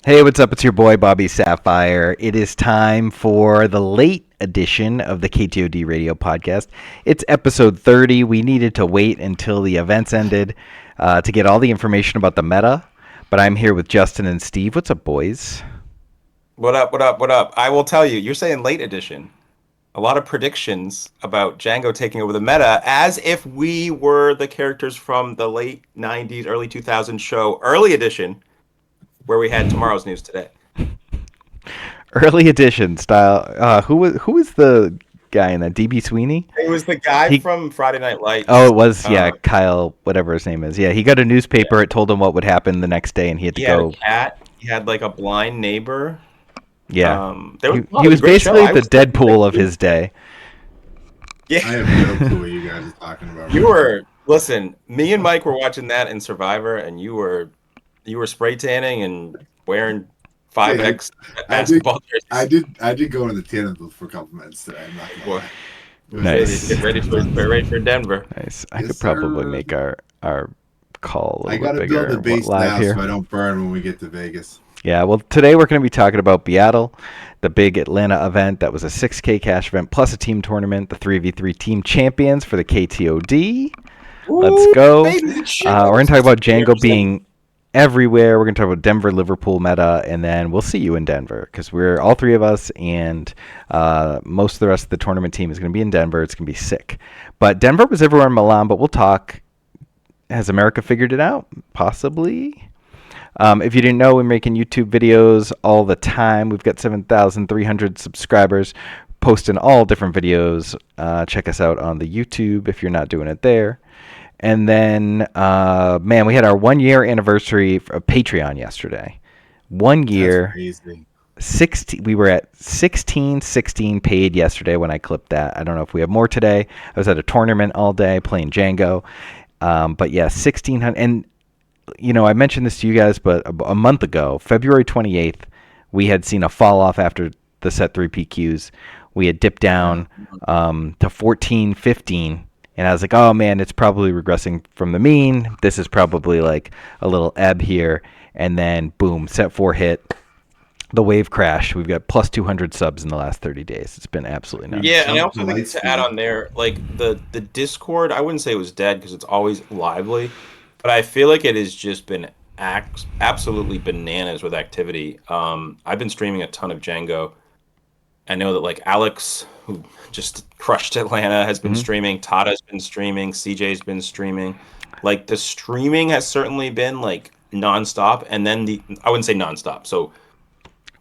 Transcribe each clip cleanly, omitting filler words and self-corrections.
Hey, what's up? It's your boy BobbySapphire. It is time for the late edition of the KTOD radio podcast. It's episode 30. We needed to wait until the events ended to get all the information about the meta, but I'm here with Justin and Steve. What's up, boys? What up, what up, what up? I will tell you, you're saying late edition. A lot of predictions about Django taking over the meta as if we were the characters from the late 90s, early 2000s show, early edition, where we had tomorrow's news today. Early edition style. Who was the guy in that? DB Sweeney? It was the guy He from Friday Night Oh, Lights. it was, yeah, Kyle, whatever his name is. Yeah, he got a newspaper. Yeah. It told him what would happen the next day, and he had to He had a go. cat. He had like a blind neighbor. Yeah, There was, he it was was a great show. basically I the was like, Deadpool of his day. yeah, I have no clue what you guys are talking about. you were. Listen, me and Mike were watching that in Survivor, and you were spray tanning and wearing 5X I did. basketball jerseys. I did go into the tanning booth for a couple minutes today. I'm not gonna Boy. lie. It was Nice. Get ready for Denver. Nice. I Yes, could probably sir. make our call a I little gotta bit build bigger the base live now here. so I don't burn when we get to Vegas. Yeah, well, today we're going to be talking about BIATL, the big Atlanta event that was a 6K cash event plus a team tournament, the 3v3 team champions for the KTOD. Let's go. Baby, We're going to talk about Django being everywhere. We're going to talk about Denver, Liverpool meta, and then we'll see you in Denver because we're all three of us, and most of the rest of the tournament team is going to be in Denver. It's going to be sick. But Denver was everywhere in Milan, but we'll talk. Has America figured it out? Possibly. If you didn't know, we're making YouTube videos all the time. We've got 7,300 subscribers, posting all different videos. Check us out on the YouTube if you're not doing it there. And then, man, we had our 1 year anniversary of Patreon yesterday. 1 That's year. crazy. 16. We were at 16 paid yesterday when I clipped that. I don't know if we have more today. I was at a tournament all day playing Django. But yeah, 1,600. And I mentioned this to you guys, but a month ago, February 28th, we had seen a fall off after the set 3 PQs. We had dipped down to 14, 15, and I was like, oh man, it's probably regressing from the mean. This is probably like a little ebb here. And then, boom, set 4 hit. The wave crashed. We've got plus 200 subs in the last 30 days. It's been absolutely nuts. Yeah, and I Jump also to think to add Lightspeed. on there, like the Discord, I wouldn't say it was dead because it's always lively, but I feel like it has just been absolutely bananas with activity. I've been streaming a ton of Django. I know that like Alex, who just crushed Atlanta, has been Mhm. streaming. Tada's been streaming. CJ's been streaming. Like the streaming has certainly been like nonstop, and then I wouldn't say nonstop. So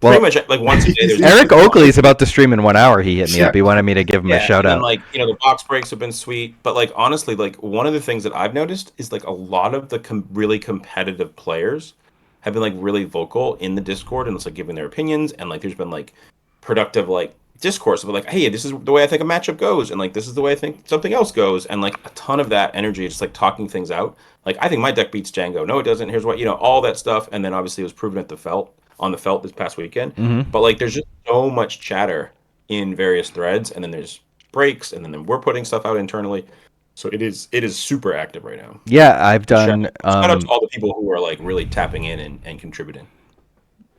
pretty Well, much like once a day there's Eric like Oakley is about to stream in 1 hour. He hit me up. He wanted me to give him a yeah, shout and then out. like the box breaks have been sweet, but like honestly, like one of the things that I've noticed is like a lot of the really competitive players have been like really vocal in the Discord and it's like giving their opinions and like there's been like productive like discourse of like, hey, this is the way I think a matchup goes, and like this is the way I think something else goes, and like a ton of that energy is just like talking things out. Like I think my deck beats Django. No, it doesn't. Here's what all that stuff, and then obviously it was proven at the felt on the felt this past weekend. Mm-hmm. But like there's just so much chatter in various threads, and then there's breaks, and then we're putting stuff out internally. So it is super active right now. Yeah, I've Shout, done. shout out to all the people who are like really tapping in and contributing.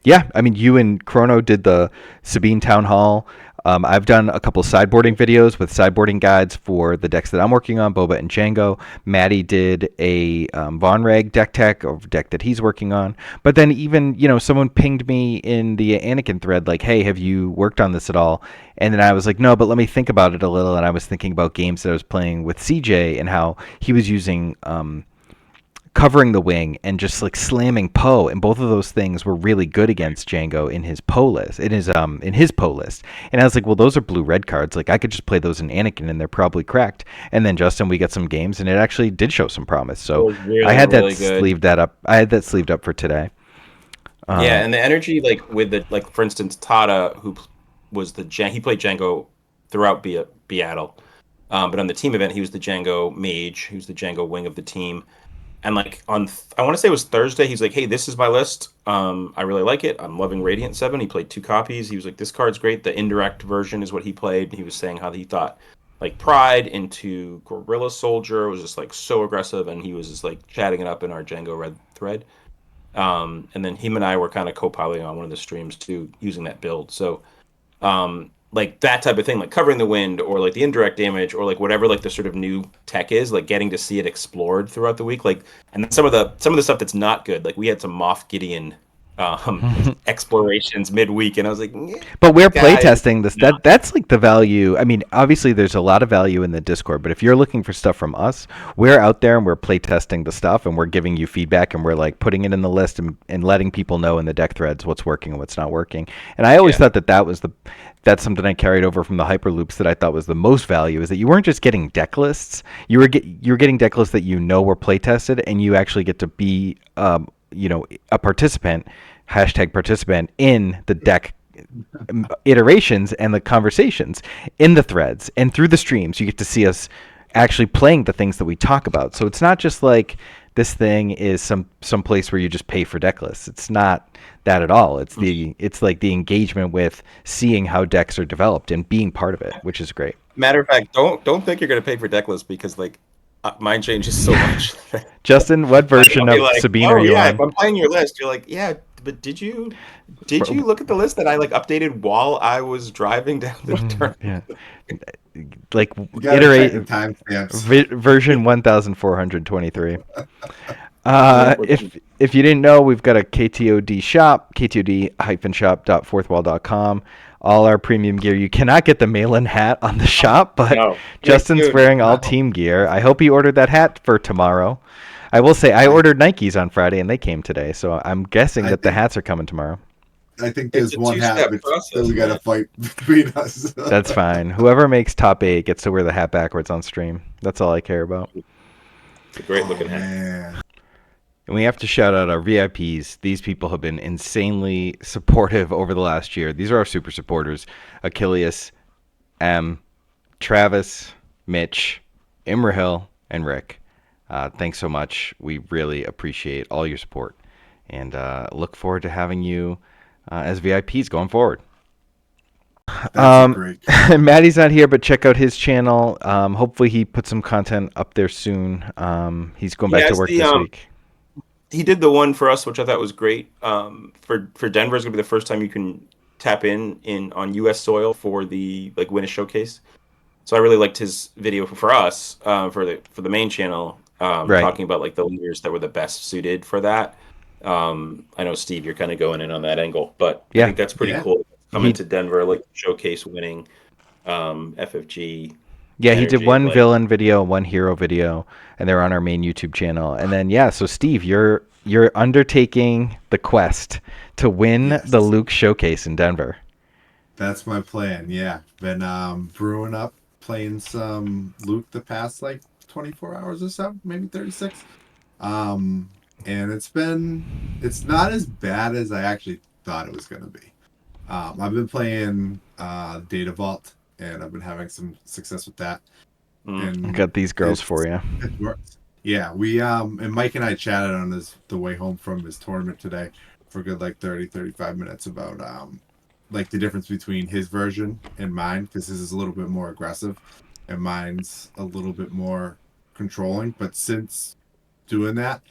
Yeah, I mean, you and Chrono did the Sabine Town Hall. I've done a couple sideboarding videos with sideboarding guides for the decks that I'm working on, Boba and Django. Maddie did a Von Reg deck tech, or deck that he's working on. But then even, someone pinged me in the Anakin thread, like, hey, have you worked on this at all? And then I was like, no, but let me think about it a little. And I was thinking about games that I was playing with CJ and how he was using covering the wing and just like slamming Poe, and both of those things were really good against Django in his Poe list, in his Poe list. And I was like, well, those are blue red cards. Like I could just play those in Anakin, and they're probably cracked. And then Justin, we got some games, and it actually did show some promise. So It was really, I had that really good. sleeved that up. I had that sleeved up for today. Yeah, and the energy, like with the like, for instance, Tada, who was he played Django throughout BIATL, but on the team event, he was the Django mage, he was the Django wing of the team, and like I want to say it was Thursday, he's like, hey, this is my list. I really like it. I'm loving Radiant 7. He played 2 copies. He was like, this card's great. The indirect version is what he played. He was saying how he thought like Pride into Gorilla Soldier was just like so aggressive, and he was just like chatting it up in our Django Red thread. And then him and I were kind of co-piloting on one of the streams too, using that build. So like that type of thing, like covering the wind or like the indirect damage or like whatever like the sort of new tech is, like getting to see it explored throughout the week. Like, and then some of the stuff that's not good, like we had some Moff Gideon explorations midweek, and I was like, but we're guys, playtesting this. That's like the value. I mean, obviously there's a lot of value in the Discord, but if you're looking for stuff from us, we're out there and we're playtesting the stuff and we're giving you feedback and we're like putting it in the list and letting people know in the deck threads what's working and what's not working. And I always thought that's something I carried over from the Hyperloops that I thought was the most value, is that you weren't just getting deck lists. You were getting deck lists that you know were playtested, and you actually get to be a participant, #participant in the deck iterations and the conversations in the threads and through the streams. You get to see us actually playing the things that we talk about. So it's not just like this thing is some place where you just pay for deck lists. It's not that at all. It's like the engagement with seeing how decks are developed and being part of it, which is great. Matter of fact, don't think you're gonna pay for deck lists, because like mine changes so much. Justin, what version of Sabine are you on? If I'm playing your list, you're like, yeah, but did you look at the list that I like updated while I was driving down the turn? Yeah. Like iterate timestamps. Version 1423. If you didn't know, we've got a KTOD shop, KTOD-shop.fourthwall.com. All our premium gear. You cannot get the Milan hat on the shop, but Justin's wearing all team gear. I hope he ordered that hat for tomorrow. I will say I ordered Nikes on Friday and they came today, so I'm guessing that the hats are coming tomorrow. I think there's one hat that we got to fight between us. That's fine. Whoever makes top 8 gets to wear the hat backwards on stream. That's all I care about. It's a great looking hat. Man. And we have to shout out our VIPs. These people have been insanely supportive over the last year. These are our super supporters: Achilles, M, Travis, Mitch, Imrahil, and Rick. Thanks so much. We really appreciate all your support, and look forward to having you as VIPs going forward. That's great. Maddie's not here, but check out his channel. Hopefully he puts some content up there soon. He's going back to work this week. He did the one for us, which I thought was great. For Denver, it's gonna be the first time you can tap in on U.S. soil for the win a showcase. So I really liked his video for us for the main channel, talking about like the leaders that were the best suited for that. I know Steve, you're kind of going in on that angle, but I think that's pretty cool. Coming to Denver, like showcase winning FFG. Yeah, he did one villain video, one hero video, and they're on our main YouTube channel. And then so Steve, you're undertaking the quest to win the Luke showcase in Denver. That's my plan. Yeah, been brewing up, playing some Luke the past like 24 hours or so, maybe 36. And it's not as bad as I actually thought it was gonna be. I've been playing Data Vault, and I've been having some success with that. And I got these girls for you. It works. Yeah, we and Mike and I chatted on the way home from his tournament today for a good 35 minutes about like the difference between his version and mine, because his is a little bit more aggressive and mine's a little bit more controlling. But since doing that,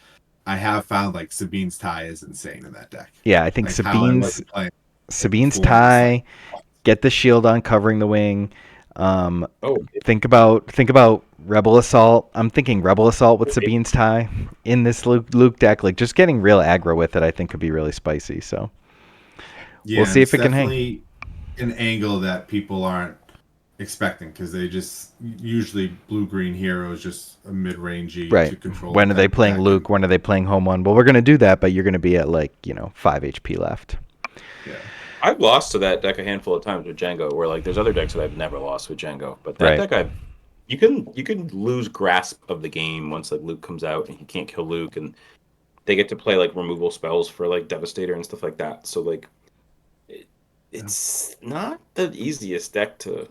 I have found like Sabine's tie is insane in that deck. Yeah, I think Sabine's tie, get the shield on covering the wing. Think about Rebel Assault. I'm thinking Rebel Assault with Sabine's tie in this Luke deck. Like just getting real aggro with it, I think could be really spicy. So we'll see if it can hang. An angle that people aren't expecting, because they just usually blue-green heroes just a mid-rangey to control. When are they playing Luke? When are they playing home one? Well, we're gonna do that, but you're gonna be at 5 HP left. Yeah. I've lost to that deck a handful of times with Django, where there's other decks that I've never lost with Django, but that deck you can lose grasp of the game once Luke comes out and you can't kill Luke, and they get to play removal spells for Devastator and stuff like that. So it's not the easiest deck to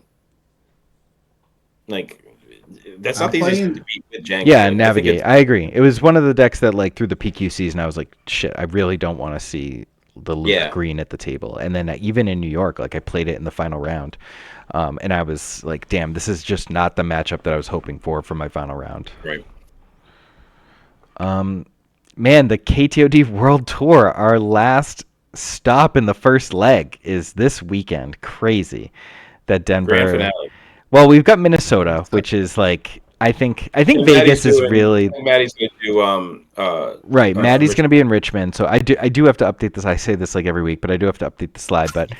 that's not the easiest to beat with Django. Yeah, navigate. I agree. It was one of the decks that through the PQ season I was like, shit, I really don't want to see the Luke green at the table. And then even in New York, I played it in the final round, and I was like, damn, this is just not the matchup that I was hoping for my final round. Right. Man, the KTOD World Tour, our last stop in the first leg, is this weekend. Crazy that Grand Denver. finale. Well, we've got Minnesota, which is like I think And Vegas is really Maddie's gonna do right. Maddie's going to Richmond. be in Richmond, so I do have to update this. I say this like every week, but I do have to update the slide. But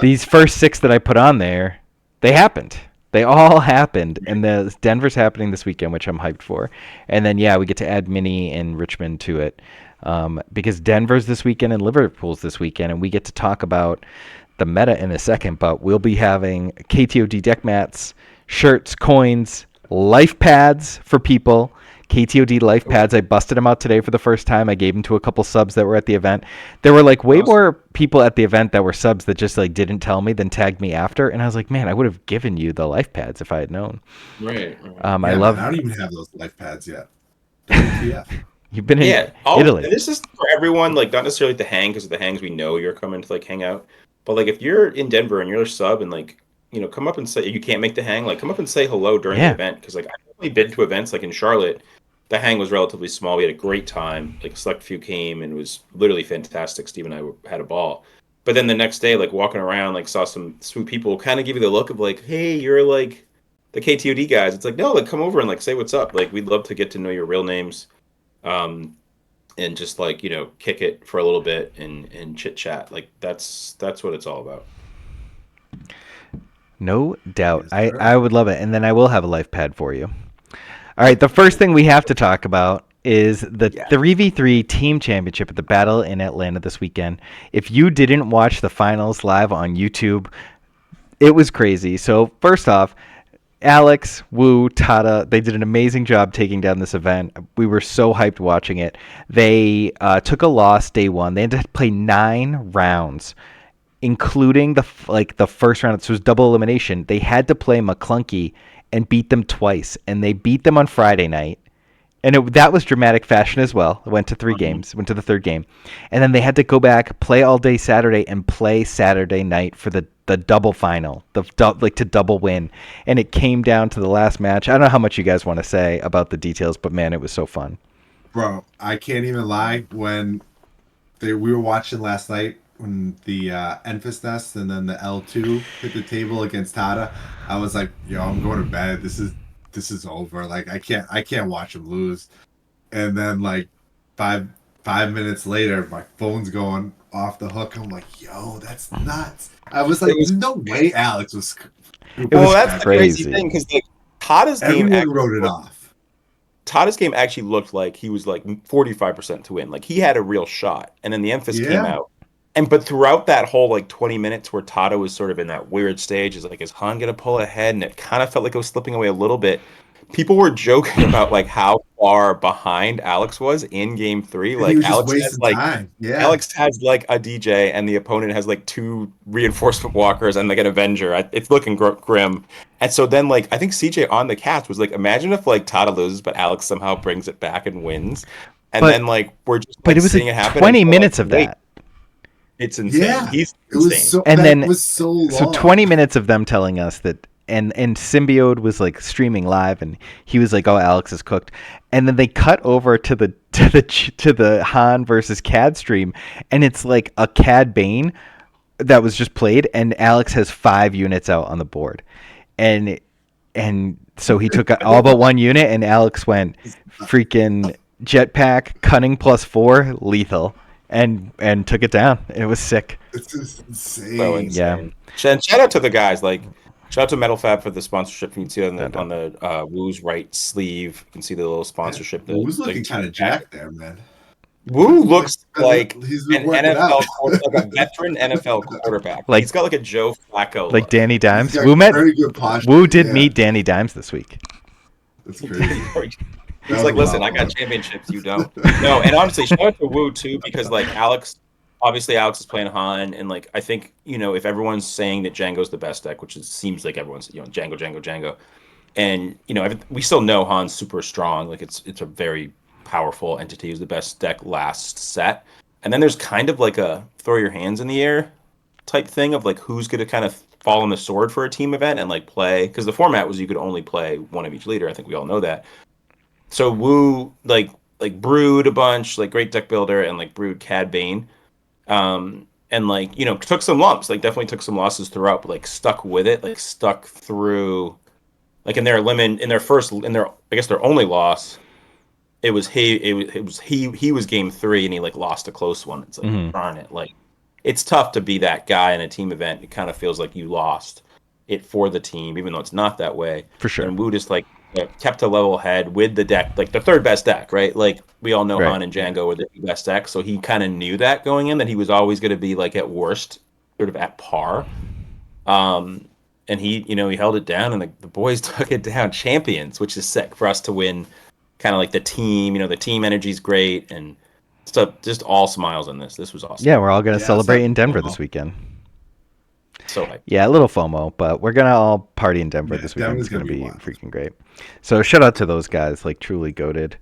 these first 6 that I put on there, they happened. They all happened, and the Denver's happening this weekend, which I'm hyped for. And then yeah, we get to add Mini and Richmond to it because Denver's this weekend and Liverpool's this weekend, and we get to talk about the meta in a second. But we'll be having KTOD deck mats, shirts, coins, life pads for people. KTOD life pads. I busted them out today for the first time. I gave them to a couple subs that were at the event. There were like way more people at the event that were subs that just like didn't tell me, then tagged me after, and I was like, man, I would have given you the life pads if I had known. Right. Yeah, I love. man, I don't even have those life pads yet. WTF. You've been in And Italy. this is for everyone, like not necessarily at the hang, because at the hangs we know you're coming to like hang out. But like if you're in Denver and you're a sub and like come up and say you can't make the hang, like come up and say hello during the event, because like I've only been to events like in Charlotte. The hang was relatively small. We had a great time. Like a select few came and it was literally fantastic. Steve and I had a ball. But then the next day, like walking around, like saw some sweet people kind of give you the look of like, hey, you're like the KTOD guys. It's like, no, like come over and like say what's up. Like we'd love to get to know your real names. And just like, kick it for a little bit and chit chat. Like that's what it's all about. No doubt. I would love it. And then I will have a life pad for you. All right, the first thing we have to talk about is the 3v3 team championship at the Battle in Atlanta this weekend. If you didn't watch the finals live on YouTube, it was crazy. So first off, Alex, Wu, Tata, they did an amazing job taking down this event. We were so hyped watching it. They took a loss day one. They had to play 9 rounds, including the first round. So it was double elimination. They had to play McClunky and beat them twice, and they beat them on Friday night. And that was dramatic fashion as well. It went to 3 games, went to the third game. And then they had to go back, play all day Saturday, and play Saturday night for the double final, to double win. And it came down to the last match. I don't know how much you guys want to say about the details, but man, it was so fun. Bro, I can't even lie. When we were watching last night, when the Enfys Nest and then the L2 hit the table against Tata, I was like, yo, I'm going to bed. This is over. Like I can't watch him lose. And then like five minutes later, my phone's going off the hook. I'm like, yo, that's nuts. I was like, there's no way Alex was. Well, that's crazy. The crazy thing, because like Tata's game wrote it off. Tata's game actually looked like he was like 45% to win. Like he had a real shot, and then the Enfys came out. But throughout that whole like 20 minutes where Tata was sort of in that weird stage, is Han gonna pull ahead? And it kind of felt like it was slipping away a little bit. People were joking about like how far behind Alex was in game 3. Like Alex has like Alex has like a DJ, and the opponent has like 2 reinforcement walkers and like an Avenger. It's looking grim. And so then like I think CJ on the cast was like, imagine if like Tata loses, but Alex somehow brings it back and wins. And then like we're just like, it was seeing it happen. 20 minutes of that. It's insane. Yeah, He's insane. It was so long. So 20 minutes of them telling us that, and Symbiote was like streaming live, and he was like, "Oh, Alex is cooked," and then they cut over to the Han versus Cad stream, and it's like a Cad Bane that was just played, and Alex has 5 units out on the board, and so he took all but 1 unit, and Alex went freaking jetpack, cunning +4, lethal. And took it down. It was sick. It's just insane. So insane. Yeah. And shout out to the guys. Like shout out to Metal Fab for the sponsorship. You can see on the Woo's right sleeve. You can see the little sponsorship. Woo's looking kind of jacked there, man. Woo looks like he's an NFL, like a veteran NFL quarterback. Like he's got like a Joe Flacco, like Danny Dimes. Woo did meet Danny Dimes this week. That's crazy. He's like, listen, I got championships, you don't. No, and honestly, shout out to Wu too, because like Alex is playing Han, and like I think if everyone's saying that Django's the best deck, which it seems like everyone's Django, and we still know Han's super strong. Like it's a very powerful entity. Who's the best deck last set, and then there's kind of like a throw your hands in the air type thing of like who's going to kind of fall on the sword for a team event and like play, because the format was you could only play one of each leader. I think we all know that. So Wu, like like brewed a bunch, like great deck builder, and like brewed Cad Bane. And like, took some lumps, like definitely took some losses throughout, but like stuck with it, like stuck through, like in their limit, in their, I guess their only loss, he was game 3 and he like lost a close one. It's like, Mhm. darn it. Like, it's tough to be that guy in a team event. It kind of feels like you lost it for the team, even though it's not that way. For sure. And Wu just like kept a level head with the deck, like the third best deck, right? Like we all know Right. Han and Django were the two best decks, so he kind of knew that going in, that he was always going to be like at worst sort of at par. And he held it down, and the boys took it down, champions, which is sick for us to win. Kind of like the team, the team energy is great, and stuff. Just all smiles on this. This was awesome. Yeah, we're all gonna Yeah, celebrate so- in Denver this weekend. So hyped. Yeah, a little FOMO, but we're gonna all party in Denver Yeah, this weekend. Denver's It's gonna gonna be be wild. freaking great. So shout out to those guys, like truly goated.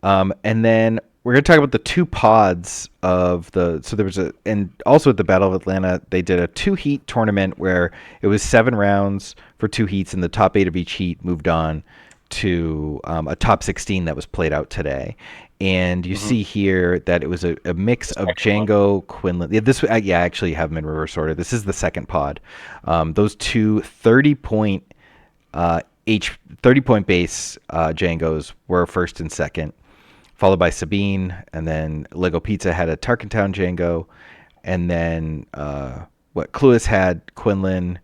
And then we're gonna talk about the 2 pods of the. So there was and also at the Battle of Atlanta, they did a 2-heat tournament where it was 7 rounds for 2 heats, and the top 8 of each heat moved on to a top 16 that was played out today. And you see here that it was a mix of Django, Quinlan. Yeah, I actually have them in reverse order. This is the second pod. Those 2 30-point 30-point base Djangos were first and second, followed by Sabine, and then Lego Pizza had a Tarkentown Django, and then Cluis had Quinlan.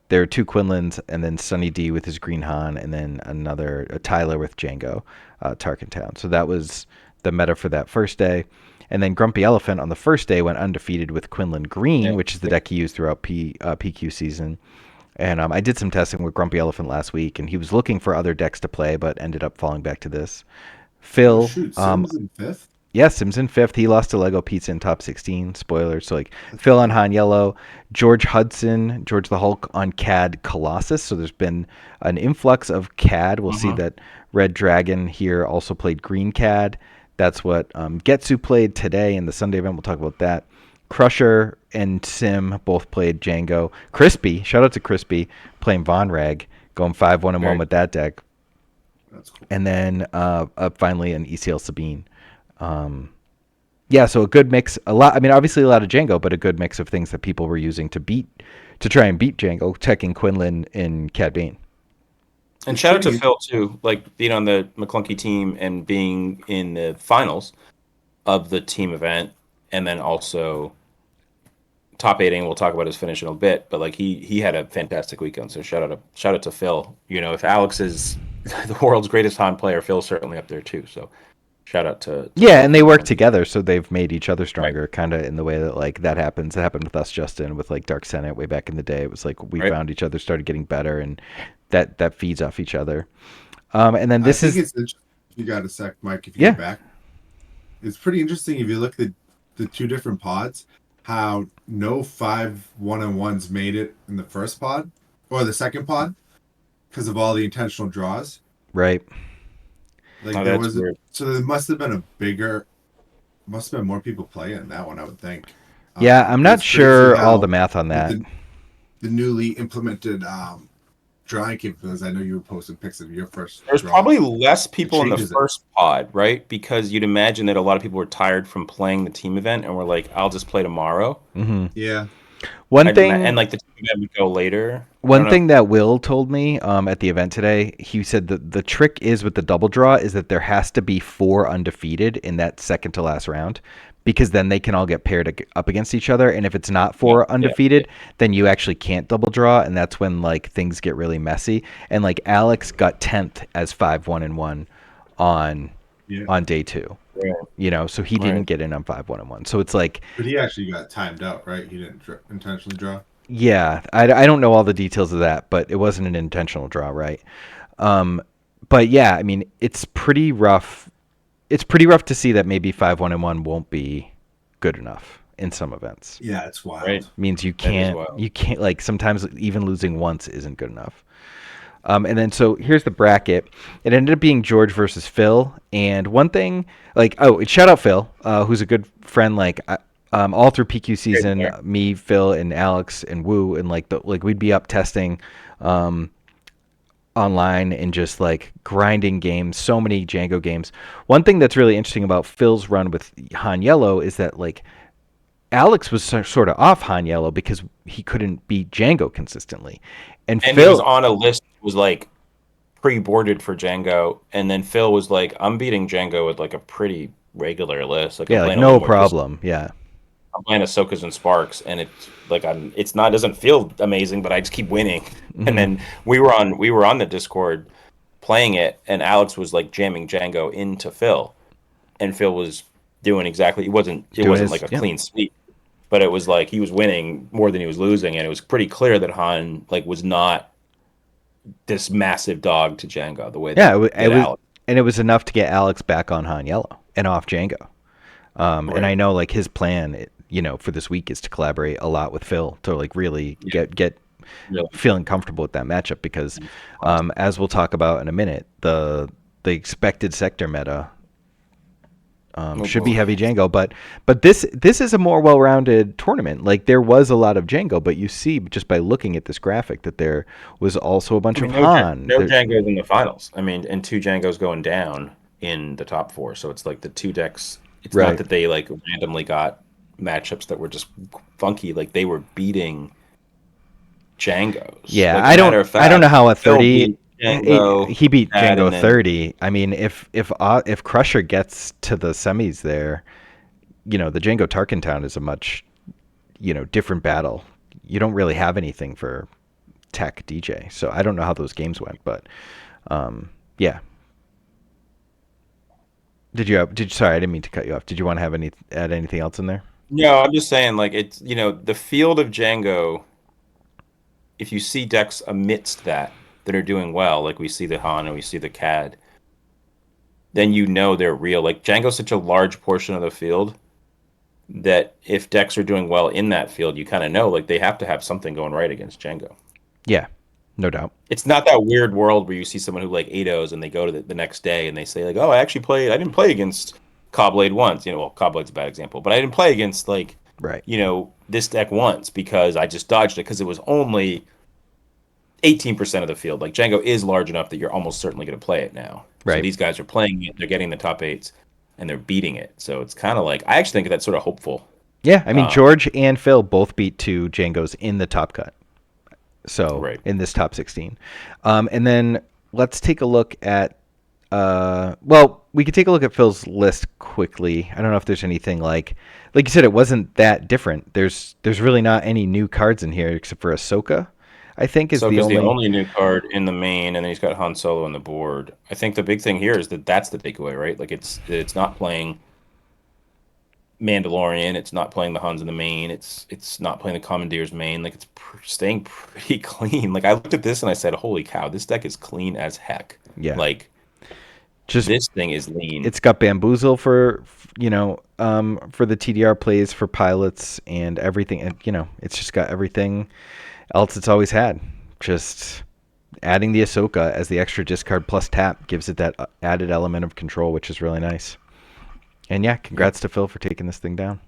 There were 2 Quinlans, and then Sunny D with his Green Han, and then a Tyler with Django, Tarkentown. So that was the meta for that first day. And then Grumpy Elephant on the first day went undefeated with Quinlan Green, which is the deck he used throughout PQ season. And I did some testing with Grumpy Elephant last week, and he was looking for other decks to play, but ended up falling back to this. Phil, Sims in 5th. yeah, Sims in 5th. He lost to Lego Pizza in top 16. Spoilers. So like Phil on Han Yellow, George Hudson, George the Hulk on Cad Colossus. So there's been an influx of Cad. We'll see that Red Dragon here also played Green Cad. That's what Getsu played today in the Sunday event. We'll talk about that. Crusher and Sim both played Django. Crispy, shout out to Crispy, playing Von Rag, going 5-1-1 with that deck. That's cool. And then finally an ECL Sabine. Yeah, so a good mix. Obviously a lot of Django, but a good mix of things that people were using to try and beat Django, teching Quinlan in Cad Bane. And shout out to Phil too, like being on the McClunky team and being in the finals of the team event, and then also top 8ing. We'll talk about his finish in a bit, but like he had a fantastic weekend. So shout out to Phil. If Alex is the world's greatest Han player, Phil's certainly up there too. So shout out to yeah, and they work together, so they've made each other stronger, kind of in the way that like that happens. It happened with us, Justin, with like Dark Senate way back in the day. It was like we found each other, started getting better, and that feeds off each other. And then this It's you got a sec, Mike. If you get back, it's pretty interesting if you look at the 2 different pods. How no 5-1-1s made it in the first pod or the second pod because of all the intentional draws. Right. Like weird. So there must have been more people playing that one, I would think. Yeah, I'm not sure all the math on that. The newly implemented drawing capabilities. I know you were posting pics of your first. There's draw. probably less people in the changes it. first pod, right? Because you'd imagine that a lot of people were tired from playing the team event and were like, "I'll just play tomorrow." Mm-hmm. Yeah. One thing, and like the team event would go later. One thing that Will told me at the event today, he said that the trick is with the double draw is that there has to be 4 undefeated in that second to last round, because then they can all get paired up against each other. And if it's not 4 undefeated, then you actually can't double draw, and that's when like things get really messy. And like Alex got 10th as 5-1-1 on day 2. Right. So he didn't get in on 5-1-1. So it's like, but he actually got timed out, right? He didn't intentionally draw. Yeah, I don't know all the details of that, but it wasn't an intentional draw, right? But yeah, I mean, it's pretty rough. It's pretty rough to see that maybe 5-1-1 won't be good enough in some events. Yeah, it's wild. Right. Means you can't like sometimes even losing once isn't good enough. And then so here's the bracket. It ended up being George versus Phil, and one thing shout out Phil, who's a good friend. Like all through PQ season, me, Phil, and Alex and Woo, and like we'd be up testing online and just like grinding games, so many Django games. One thing that's really interesting about Phil's run with Han Yellow is that like Alex was sort of off Han Yellow because he couldn't beat Django consistently, and And he was Phil, on a list that was like pre-boarded for Django, and then Phil was like, "I'm beating Django with like a pretty regular list. Like I'm yeah, like playing a little no more pistol. problem, yeah, I'm playing Ahsokas and Sparks, and it's like it's not doesn't feel amazing, but I just keep winning." And hmm then we were on the Discord playing it, and Alex was like jamming Django into Phil, and Phil was doing exactly. It doing wasn't his like a yeah. clean sweep, but it was like he was winning more than he was losing, and it was pretty clear that Han like was not this massive dog to Django the way Yeah, it that was, Alex. and it was enough to get Alex back on Han Yellow and off Django. And I Right. know like his plan, for this week is to collaborate a lot with Phil to like really Yeah. get Really. feeling comfortable with that matchup because, as we'll talk about in a minute, the expected sector meta Oh should be boy. heavy Django, but this is a more well-rounded tournament. Like there was a lot of Django, but you see just by looking at this graphic that there was also a I bunch of mean, Han. No There, Django's in the finals. I mean, and two Django's going down in the top four. So it's like the two decks. It's not right. that they like randomly got matchups that were just funky. Like they were beating Django's. Yeah, Like a matter of I don't fact, know how a Phil 30 beat Django, he beat had, Django and then 30. I mean, if Crusher gets to the semis there, the Django Tarkentown is a much, different battle. You don't really have anything for Tech DJ. So I don't know how those games went, but yeah. Sorry, I didn't mean to cut you off. Did you want to add anything else in there? no, I'm just saying like it's the field of Django. If you see decks amidst that are doing well, like we see the Han and we see the CAD, then they're real. Like Django's such a large portion of the field that if decks are doing well in that field, you kind of know like they have to have something going right against Django. Yeah, no doubt. It's not that weird world where you see someone who like 8-0s and they go to the next day and they say like, "Oh, I didn't play against Cobblade once." Well, Cobblade's a bad example, but I didn't play against like, Right. this deck once because I just dodged it because it was only 18% of the field. Like Django is large enough that you're almost certainly going to play it now. So Right. these guys are playing it, they're getting the top eights, and they're beating it. So it's kind of like I actually think that's sort of hopeful. Yeah, I mean Um, George and Phil both beat two Django's in the top cut. So right. in this top 16, and then let's take a look at. Well, we could take a look at Phil's list quickly. I don't know if there's anything like you said, it wasn't that different. There's really not any new cards in here except for Ahsoka. I think is the Ahsoka's the only. only new card in the main, and then he's got Han Solo on the board. I think the big thing here is that that's the takeaway, right? Like it's not playing Mandalorian, it's not playing the Huns in the main, it's not playing the Commandeer's main. Like it's staying pretty clean. Like I looked at this and I said, "Holy cow, this deck is clean as heck." Yeah, Like just this thing is lean. it's got Bamboozle for for the TDR plays for pilots and everything, and it's just got everything else it's always had. Just adding the Ahsoka as the extra discard plus tap gives it that added element of control, which is really nice. And yeah, congrats to Phil for taking this thing down.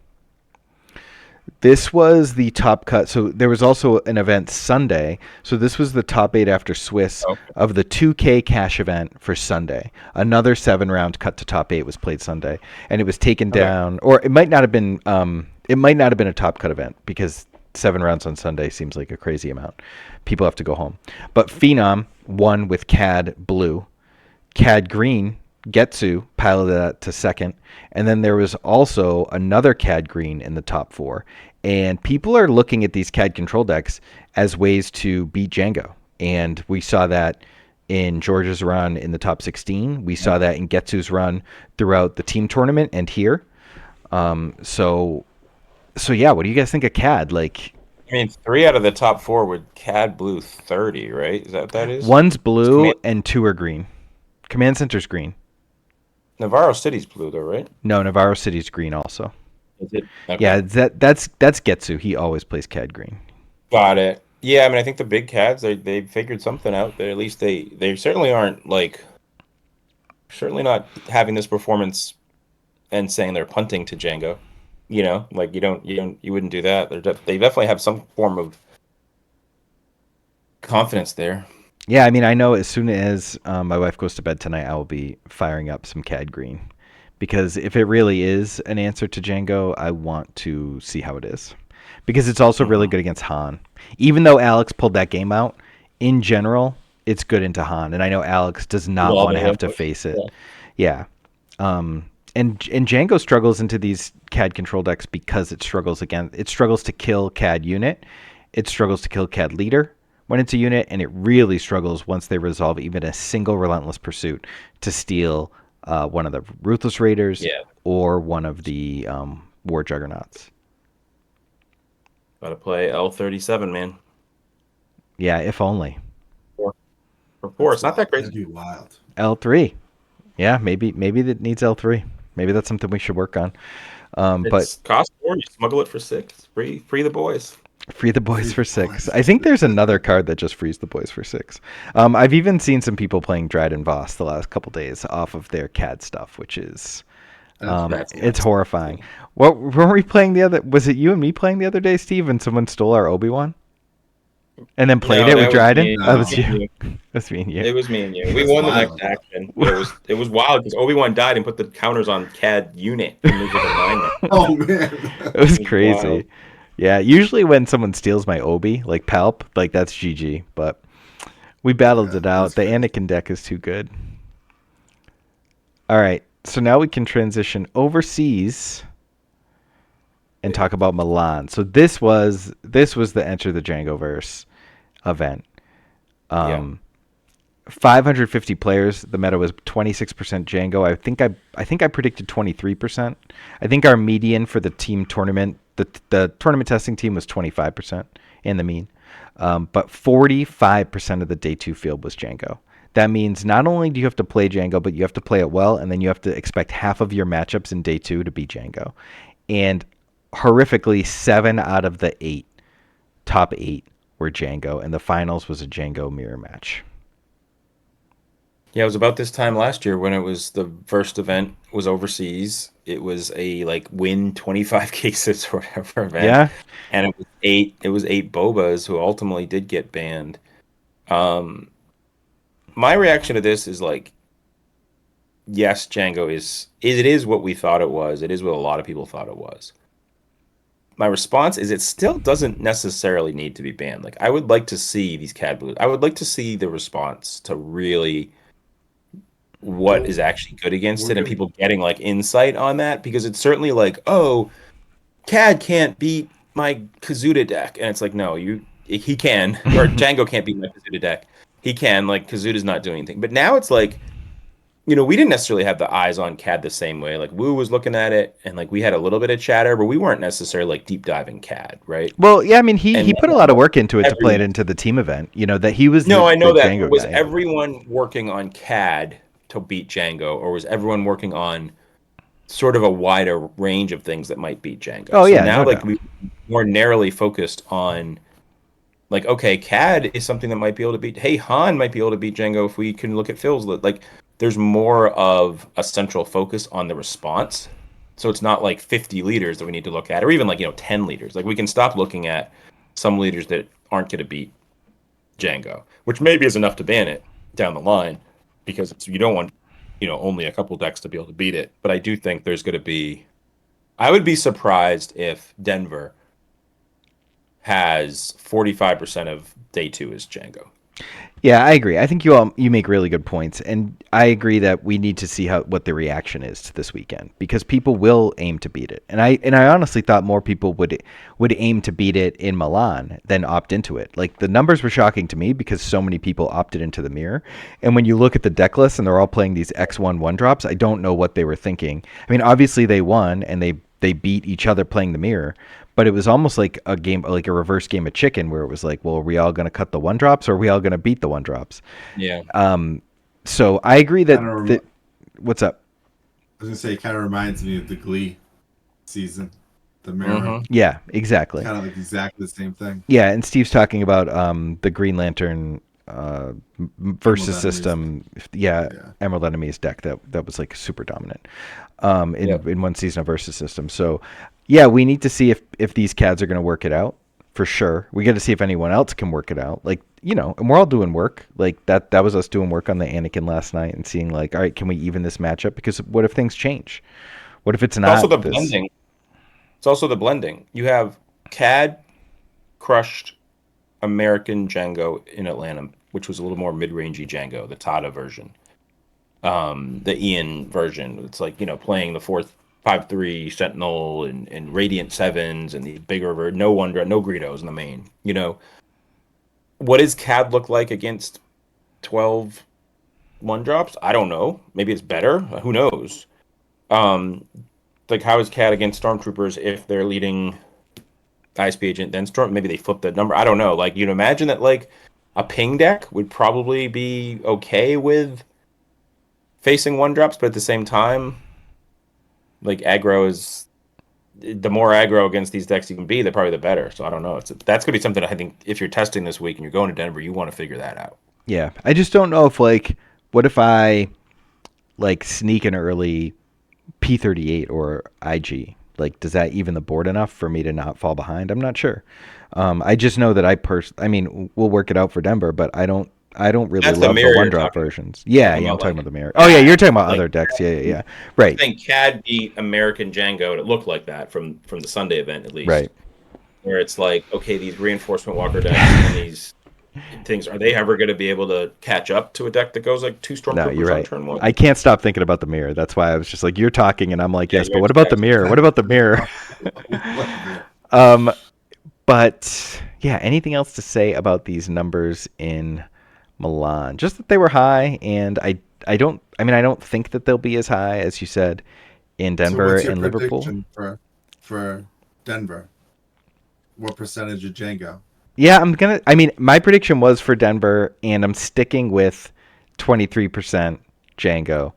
This was the top cut. So there was also an event Sunday. So this was the top 8 after Swiss Okay. of the 2K cash event for Sunday. Another 7-round cut to top 8 was played Sunday, and it was taken Okay. down. Or it might not have been. It might not have been a top cut event because 7 rounds on Sunday seems like a crazy amount. People have to go home. But Phenom won with CAD blue, CAD green. Getsu piloted that to second, and then there was also another CAD green in the top 4. And people are looking at these CAD control decks as ways to beat Django, and we saw that in George's run in the top 16. We saw that in Getsu's run throughout the team tournament and here. So yeah, what do you guys think of CAD? Like, I mean, 3 out of the top 4 were CAD blue 30, right? Is that what that is? one's It's blue and 2 are green. Command Center's green. Navarro City's blue though, right? No, Navarro City's green also. Is it? Okay. Yeah, that's Getsu. He always plays CAD green. Got it. Yeah, I mean, I think the big cats they figured something out. There, at least they certainly aren't like certainly not having this performance and saying they're punting to Django. Like you wouldn't do that. They definitely have some form of confidence there. Yeah, I mean, I know as soon as my wife goes to bed tonight, I will be firing up some CAD Green. Because if it really is an answer to Django, I want to see how it is. Because it's also really good against Han. Even though Alex pulled that game out, in general, it's good into Han. And I know Alex does not want to have to face it. Yeah. And Django struggles into these CAD control decks because it struggles to kill CAD unit. It struggles to kill CAD leader when it's a unit, and it really struggles once they resolve even a single relentless pursuit to steal one of the Ruthless Raiders or one of the War Juggernauts. Gotta play L37, man. Yeah, if only. Or 4. It's not that crazy. That'd be wild. L3. Yeah, maybe that needs L3. Maybe that's something we should work on. But cost 4, you smuggle it for 6. Free the boys. Free the boys for 6. I think there's another card that just frees the boys for 6. I've even seen some people playing Dryden Voss the last couple days off of their CAD stuff, which is it's horrifying. What were we playing the other? Was it you and me playing the other day, Steve? And someone stole our Obi-Wan, and then played it with Dryden. No. That was you. That's me and you. It was me and you. We won the next action. It was wild because Obi-Wan died and put the counters on CAD unit. Oh man, it was crazy. Wild. Yeah, usually when someone steals my Obi, like Palp, like that's GG. But we battled it out. The Anakin deck is too good. All right, so now we can transition overseas and talk about Milan. So this was the Enter the Jangoverse event. 550 players. The meta was 26% Django. I think I predicted 23%. I think our median for the team tournament, the tournament testing team was 25% in the mean. But 45% of the day 2 field was Django. That means not only do you have to play Django, but you have to play it well, and then you have to expect half of your matchups in day 2 to be Django. And horrifically, 7 out of the top 8 were Django, and the finals was a Django mirror match. Yeah, it was about this time last year when it was the first event was overseas. It was a win 25 cases or whatever event. Yeah. And it was 8 Bobas who ultimately did get banned. My reaction to this is yes, Django is what we thought it was. It is what a lot of people thought it was. My response is it still doesn't necessarily need to be banned. I would like to see these CAD blues. I would like to see the response to really what is actually good against it and people getting insight on that, because it's certainly CAD can't beat my Kazuda deck, and it's no, he can, or Django can't beat my Kazuda deck. He can, Kazuda's not doing anything. But now it's we didn't necessarily have the eyes on CAD the same way. Wu was looking at it, and we had a little bit of chatter, but we weren't necessarily deep diving CAD, right? Well, yeah, I mean, he put a lot of work into it to play it into the team event. That he was. No, I know that. Django Was guy. Everyone working on CAD to beat Django, or was everyone working on sort of a wider range of things that might beat Django? Oh, yeah. Now, we more narrowly focused on. Okay, CAD is something that might be able to beat. Hey, Han might be able to beat Django if we can look at Phil's. There's more of a central focus on the response. So it's not 50 leaders that we need to look at, or even 10 leaders. We can stop looking at some leaders that aren't going to beat Django, which maybe is enough to ban it down the line, because you don't want only a couple decks to be able to beat it. But I do think there's going to be. I would be surprised if Denver has 45% of day 2 is Django. Yeah, I agree. I think you make really good points, and I agree that we need to see what the reaction is to this weekend, because people will aim to beat it, and I honestly thought more people would aim to beat it in Milan than opt into it. The numbers were shocking to me because so many people opted into the mirror, and when you look at the deck list and they're all playing these X1 1-drops, I don't know what they were thinking. I mean, obviously they won and they beat each other playing the mirror. But it was almost like a game, like a reverse game of chicken, where it was well, are we all going to cut the 1-drops, or are we all going to beat the 1-drops? Yeah. So I agree that what's up? I was going to say, it kind of reminds me of the Glee season, the mirror. Mm-hmm. Yeah, exactly. Kind of exactly the same thing. Yeah, and Steve's talking about the Green Lantern versus system. Yeah, Emerald Enemies deck that was super dominant in one season of versus system. So yeah, we need to see if these CADs are going to work it out. for sure. We got to see if anyone else can work it out. Like, and we're all doing work. Like that was us doing work on the Anakin last night and seeing like, all right, can we even this matchup? Because what if things change? What if it's It's also not the this? blending. It's also the blending. You have CAD crushed American Django in Atlanta, which was a little more mid-rangey Django, the Tada version. The Ian version. It's like, playing the 4-5-3 Sentinel and Radiant Sevens and the bigger version. No Wonder, no Greedos in the main. What does CAD look like against 12 1-drops? I don't know. Maybe it's better. Who knows? Like, how is CAD against Stormtroopers if they're leading ISP agent, then Storm? Maybe they flip the number. I don't know. Like, you'd imagine that like a ping deck would probably be okay with facing 1-drops, but at the same time, like aggro is the more aggro against these decks you can be, the probably the better. So I don't know. That's gonna be something I think if you're testing this week and you're going to Denver, you want to figure that out. Yeah, I just don't know if like, what if I like sneak an early P38 or IG? Like, does that even the board enough for me to not fall behind? I'm not sure. I just know that I mean, we'll work it out for Denver, but I don't really That's love the mirror you're 1-drop talking versions. Yeah, about, I'm talking like, about the mirror. Oh yeah, you're talking about like, other decks. Yeah. Right. I think CAD beat American Django, and it looked like that from the Sunday event at least. Right. Where it's like, okay, these reinforcement walker decks and these things, are they ever going to be able to catch up to a deck that goes like 2 Stormtroopers No, you're right. on turn 1? I can't stop thinking about the mirror. That's why I was just like, you're talking, and I'm like, yes, but you're what about the mirror? What about the mirror? But yeah, anything else to say about these numbers in Milan? Just that they were high, and I don't think that they'll be as high as you said in Denver So what's your and Liverpool. prediction for Denver? What percentage of Django? Yeah, my prediction was for Denver, and I'm sticking with 23% Django.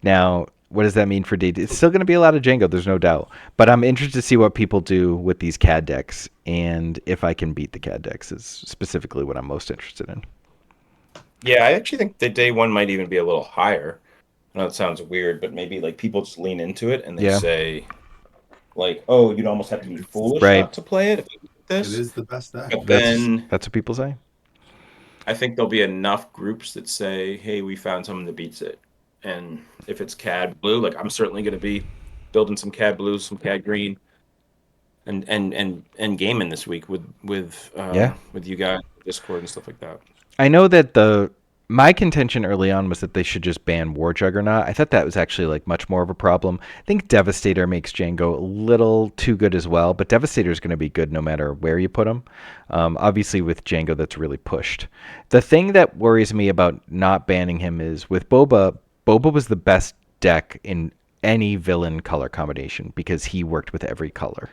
Now, what does that mean for DD? It's still going to be a lot of Django, there's no doubt. But I'm interested to see what people do with these CAD decks, and if I can beat the CAD decks is specifically what I'm most interested in. Yeah, I actually think that day 1 might even be a little higher. I know it sounds weird, but maybe like people just lean into it and they say, like, oh, you'd almost have to be foolish not to play it if you did this. It is the best deck. But then that's what people say. I think there'll be enough groups that say, hey, we found someone that beats it. And if it's CAD blue, like I'm certainly going to be building some CAD blue, some CAD green, and gaming this week with you guys, Discord and stuff like that. I know that my contention early on was that they should just ban War Juggernaut. I thought that was actually like much more of a problem. I think Devastator makes Django a little too good as well, but Devastator is going to be good no matter where you put him. Obviously with Django, that's really pushed. The thing that worries me about not banning him is with Boba was the best deck in any villain color combination because he worked with every color.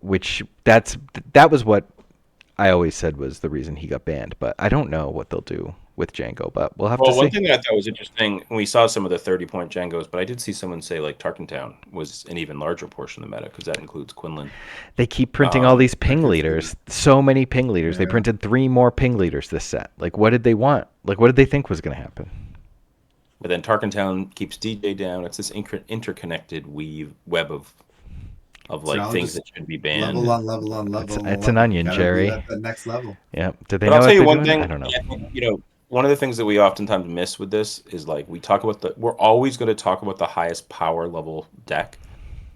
Which that was what I always said was the reason he got banned, but I don't know what they'll do with Django, but we'll have to see. Well, one thing that I thought was interesting, we saw some of the 30-point Djangos, but I did see someone say like Tarkentown was an even larger portion of the meta because that includes Quinlan. They keep printing all these ping leaders, so many ping leaders. Yeah. They printed 3 more ping leaders this set. Like, what did they want? Like, what did they think was going to happen? But then Tarkentown keeps DJ down. It's this interconnected web of like things that should be banned. Level on level. It's an onion, Jerry. At the next level. Yeah. Did they but know I'll tell you one doing? thing. I don't know. One of the things that we oftentimes miss with this is like we're always going to talk about the highest power level deck.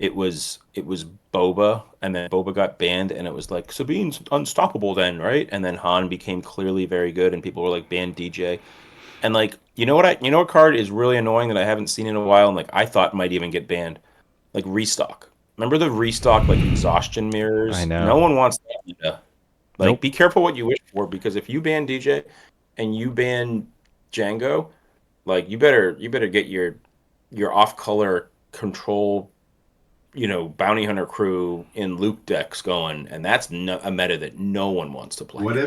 It was Boba, and then Boba got banned, and it was like Sabine's unstoppable then, right? And then Han became clearly very good, and people were like ban DJ. And like what card is really annoying that I haven't seen in a while, and like I thought might even get banned, like Restock. Remember the Restock like exhaustion mirrors? I know. No one wants that. Like Be careful what you wish for, because if you ban DJ and you ban Django, like you better get your off color control, bounty hunter crew in Luke decks going, and that's a meta that no one wants to play. What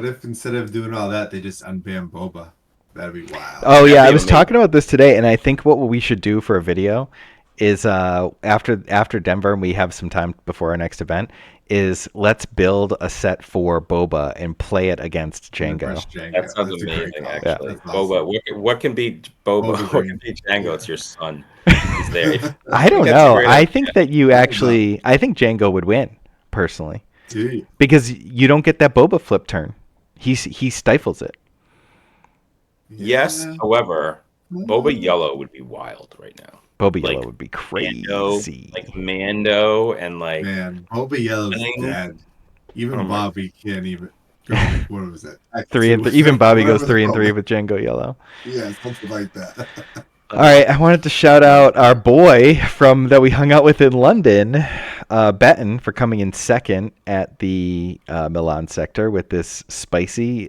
if instead of doing all that they just unban Boba? That'd be wild. Oh yeah, I was talking about this today, and I think what we should do for a video is after Denver, and we have some time before our next event, is let's build a set for Boba and play it against Django. That sounds amazing, actually. Yeah. Boba, awesome. What can be Boba? What can be Django? It's your son. He's there. I don't know. I think that I think Django would win, personally. Do you? because you don't get that Boba flip turn. He stifles it. Yes, Yeah. however, Boba Yellow would be wild right now. Boba Yellow Like would be Mando, crazy. Mando, and like Man, Boba Yellow's thing. dead. Oh Even my! Bobby can't even go. What was it? X 3 and two 3. with Even him, Bobby goes whatever the 3 and 3 moment. with Django Yellow. Yeah, something like that. All right, I wanted to shout out our boy from that we hung out with in London, Betten, for coming in second at the Milan sector with this spicy.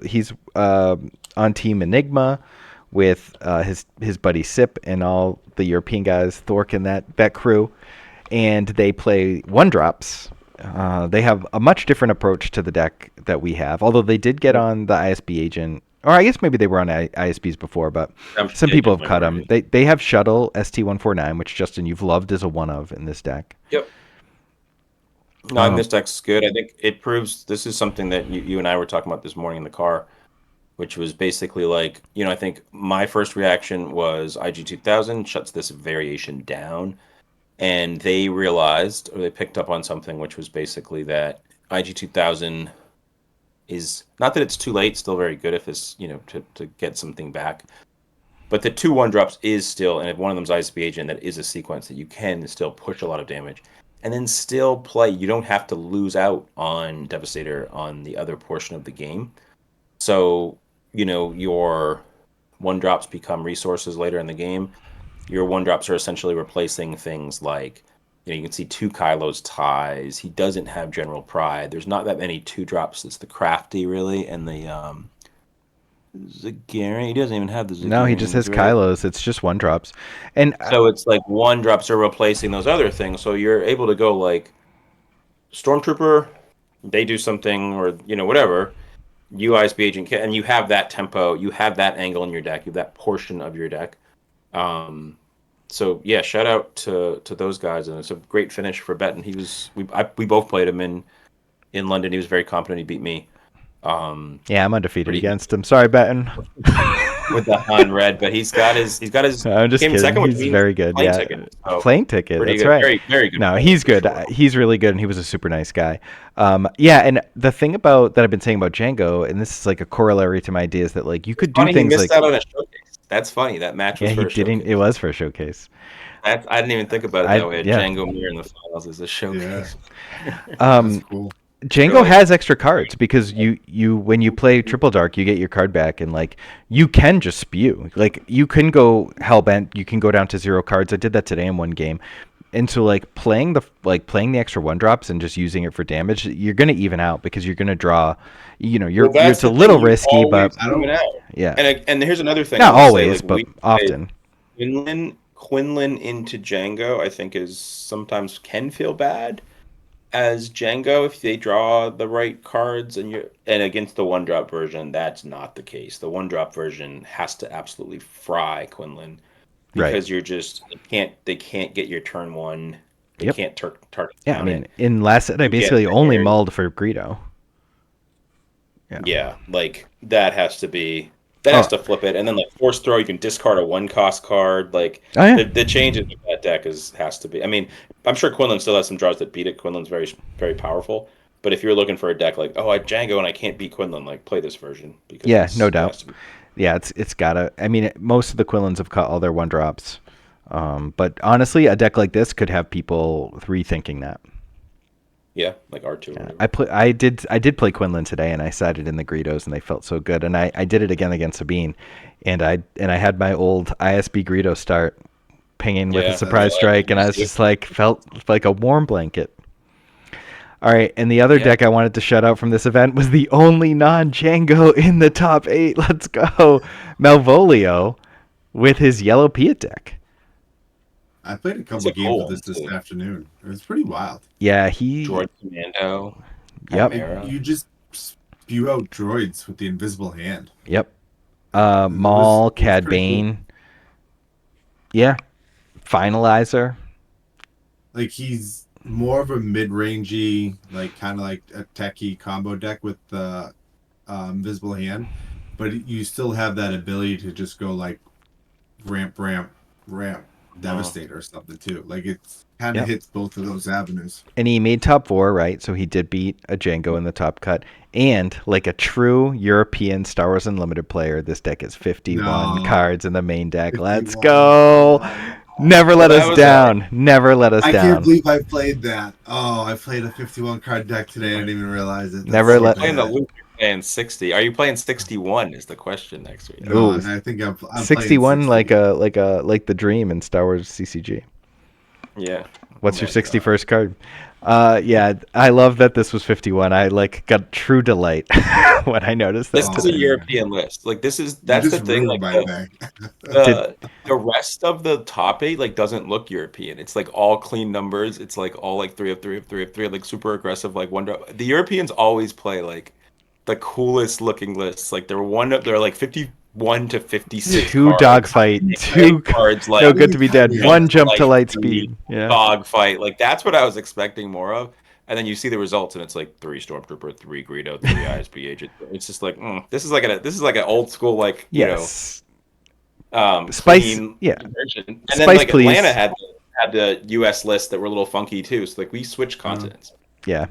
He's on Team Enigma with his buddy Sip and all the European guys, Thork and that crew, and they play one drops. They have a much different approach to the deck that we have, although they did get on the ISB agent. Or I guess maybe they were on ISBs before, but some people have cut them. They have Shuttle ST149, which, Justin, you've loved as a one of in this deck. Yep. No, and this deck's good. I think it proves this is something that you and I were talking about this morning in the car, which was basically like, I think my first reaction was IG-2000 shuts this variation down. And they realized, or they picked up on something, which was basically that IG-2000 is not that it's too late, still very good if it's, to get something back. But the 2/1 drops is still, and if one of them's ISB agent, that is a sequence that you can still push a lot of damage. And then still play. You don't have to lose out on Devastator on the other portion of the game. So, your 1-drops become resources later in the game. Your 1-drops are essentially replacing things like, you can see 2 Kylo's ties. He doesn't have General Pride. There's not that many 2-drops. It's the Crafty, really, and the Zagarian. He doesn't even have the Zagarian. No, he just has Kylo's. It's just 1-drops. And so it's like 1-drops are replacing those other things. So you're able to go like Stormtrooper, they do something, or whatever. UISB agent, and you have that tempo, you have that angle in your deck, you have that portion of your deck. So yeah, shout out to those guys, and it's a great finish for Betten. We both played him in London. He was very confident. He beat me. Yeah, I'm undefeated against him. Sorry, Betten. With the Han red, but he's got his. I'm just kidding. Second, he's very good. Yeah, ticket, so playing ticket. That's good. right. Very, very good. No, he's good. Sure. He's really good, and he was a super nice guy. Yeah, and the thing about that I've been saying about Django, and this is like a corollary to my idea, is that like you could do things he missed like out on a showcase. That's funny. That match was for a showcase. It was for a showcase. I didn't even think about it that way. Yeah. Django Mir in the finals is a showcase. Yeah. That's cool. Django has extra cards because you when you play Triple Dark, you get your card back, and like you can just spew. Like you can go Hellbent, you can go down to 0 cards. I did that today in one game. And so like playing the extra 1-drops and just using it for damage, you're gonna even out because you're gonna draw. It's a little risky, but yeah. And here's another thing. Not always, but often. Quinlan into Django, I think, sometimes can feel bad as Django if they draw the right cards, and against the 1-drop version, that's not the case. The 1-drop version has to absolutely fry Quinlan because you're just they can't get your turn 1. They can't target. Yeah, I mean, in last set I basically only mulled for Greedo. Yeah, like that has to be. That has to flip it, and then like Force Throw, you can discard a 1-cost card. Like the changes of that deck has to be. I mean, I'm sure Quinlan still has some draws that beat it. Quinlan's very, very powerful, but if you're looking for a deck like, I Django and I can't beat Quinlan, like play this version. Because no doubt. Yeah, it's gotta. I mean, most of the Quinlans have cut all their 1-drops, but honestly, a deck like this could have people rethinking that. Yeah, like R2. Yeah. I did play Quinlan today, and I sided in the Greedos, and they felt so good. And I did it again against Sabine, and I had my old ISB Greedo start pinging with a surprise strike, and I was just like felt like a warm blanket. All right, and the other deck I wanted to shout out from this event was the only non-Django in the top 8. Let's go, Malvolio, with his yellow Piet deck. I played a couple games of this afternoon. It was pretty wild. Yeah, Droid Commando. Yep. You just spew out droids with the invisible hand. Yep. Maul, Cad Bane. Cool. Yeah. Finalizer. Like he's more of a mid-rangey, like kind of like a techie combo deck with the invisible hand, but you still have that ability to just go like ramp, Devastator or something too. Like it's kind of Yep. hits both of those avenues. And he made top 4, right? So he did beat a Django in the top cut. And like a true European Star Wars Unlimited player, this deck is 51 No, cards in the main deck. Let's 51. go. Never let that us was down. Never let us I down. can't believe I played that. Oh, I played a 51 card deck today. I didn't even realize it. That's Never so let- Playing the bad. loop, you're playing 60. Are you playing 61? Is the question next week. No, Ooh, I think I'm 61 playing 60. like the dream in Star Wars CCG. Yeah. What's your my 61st card? Yeah, I love that this was 51. I like got true delight when I noticed This that is a today. European list. Like that's You the just thing. ruined Like my the, deck. the rest of the top 8 like doesn't look European. It's like all clean numbers. It's like all like 3 of 3 of 3 of 3, like super aggressive, like one drop. The Europeans always play like the coolest looking lists. Like they're like 51 to 56 Two cards. dogfight, two cards like no good to be dead, Yeah. one jump to like Lightspeed. Yeah. dogfight. Like that's what I was expecting more of. And then you see the results, and it's like 3 Stormtrooper, 3 Greedo, 3 ISB agent. It's just like this is like an old school like Yes. Spice. clean Yeah. version. And Spice, then like please. Atlanta had the US lists that were a little funky too. So like we switched continents. Yeah.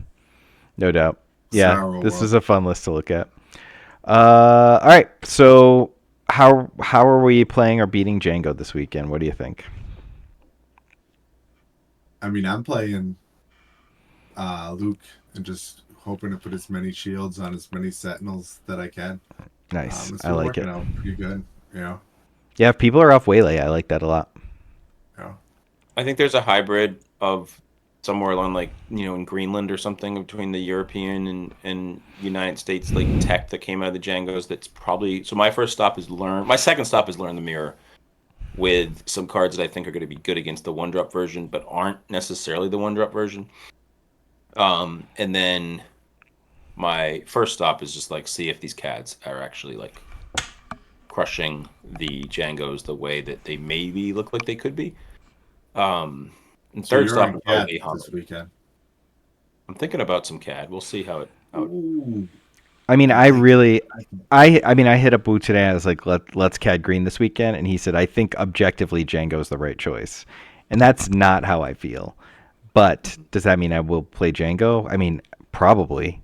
No doubt. Yeah. Sorrow This World. is a fun list to look at. All right. So how are we playing or beating Django this weekend? What do you think? I mean, I'm playing Luke and just hoping to put as many shields on as many sentinels that I can. Nice. It's I been like working it. out pretty good. You know. Yeah, if people are off Waylay, I like that a lot. Yeah. I think there's a hybrid of somewhere along like in Greenland or something between the European and United States like tech that came out of the Django's. That's probably so. My first stop is learn. My second stop is learn the mirror with some cards that I think are going to be good against the 1-drop version, but aren't necessarily the 1-drop version. And then my first stop is just like see if these cats are actually like crushing the Django's the way that they maybe look like they could be. And So third you're stop on would CAD probably be Hummer. this weekend. I'm thinking about some CAD. We'll see how it. Ooh. I mean, I hit up Boo today. I was like, let's CAD Green this weekend, and he said, I think objectively Django's the right choice, and that's not how I feel. But does that mean I will play Django? I mean, probably.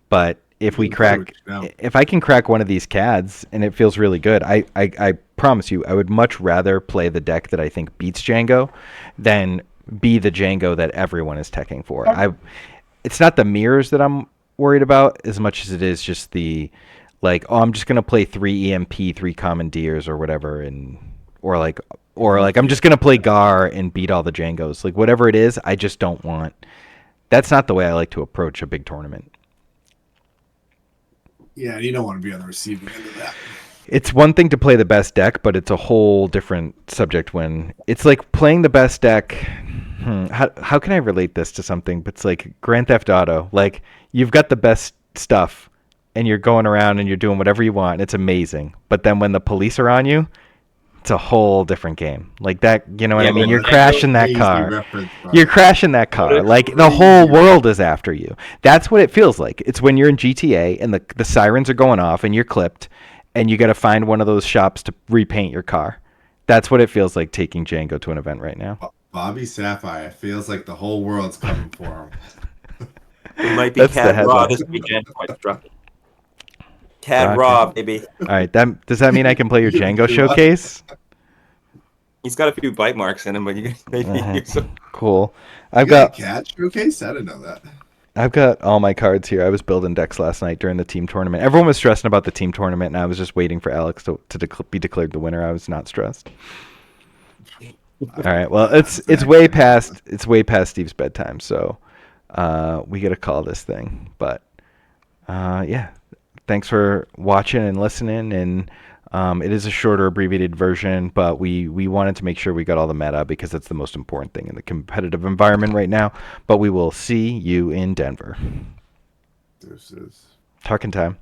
But if we crack, if I can crack one of these CADs and it feels really good, I promise you, I would much rather play the deck that I think beats Django than be the Django that everyone is teching for. It's not the mirrors that I'm worried about as much as it is just the like, oh, I'm just gonna play 3 EMP, 3 Commandeers or whatever, or like I'm just gonna play Gar and beat all the Djangos. Like whatever it is, I just don't want. That's not the way I like to approach a big tournament. Yeah, you don't want to be on the receiving end of that. It's one thing to play the best deck, but it's a whole different subject when it's like playing the best deck. How can I relate this to something? But it's like Grand Theft Auto. Like you've got the best stuff, and you're going around and you're doing whatever you want. It's amazing. But then when the police are on you, it's a whole different game. Like that, you know what I mean? You're crashing that car. You're crashing that car. Like the whole world is after you. That's what it feels like. It's when you're in GTA and the sirens are going off and you're clipped and you got to find one of those shops to repaint your car. That's what it feels like taking Django to an event right now. BobbySapphire feels like the whole world's coming for him. It might be That's the CAD Raw headline. this weekend. Quite struck. CAD Okay. Raw, baby. All right. Does that mean I can play your Django showcase? He's got a few bite marks in him, but you can maybe use them. Cool. You got a CAD showcase? I didn't know that. I've got all my cards here. I was building decks last night during the team tournament. Everyone was stressing about the team tournament, and I was just waiting for Alex to be declared the winner. I was not stressed. All right. Well, it's way past Steve's bedtime, so we got to call this thing. But yeah, thanks for watching and listening. And it is a shorter, abbreviated version, but we wanted to make sure we got all the meta because that's the most important thing in the competitive environment right now. But we will see you in Denver. This is Talking time.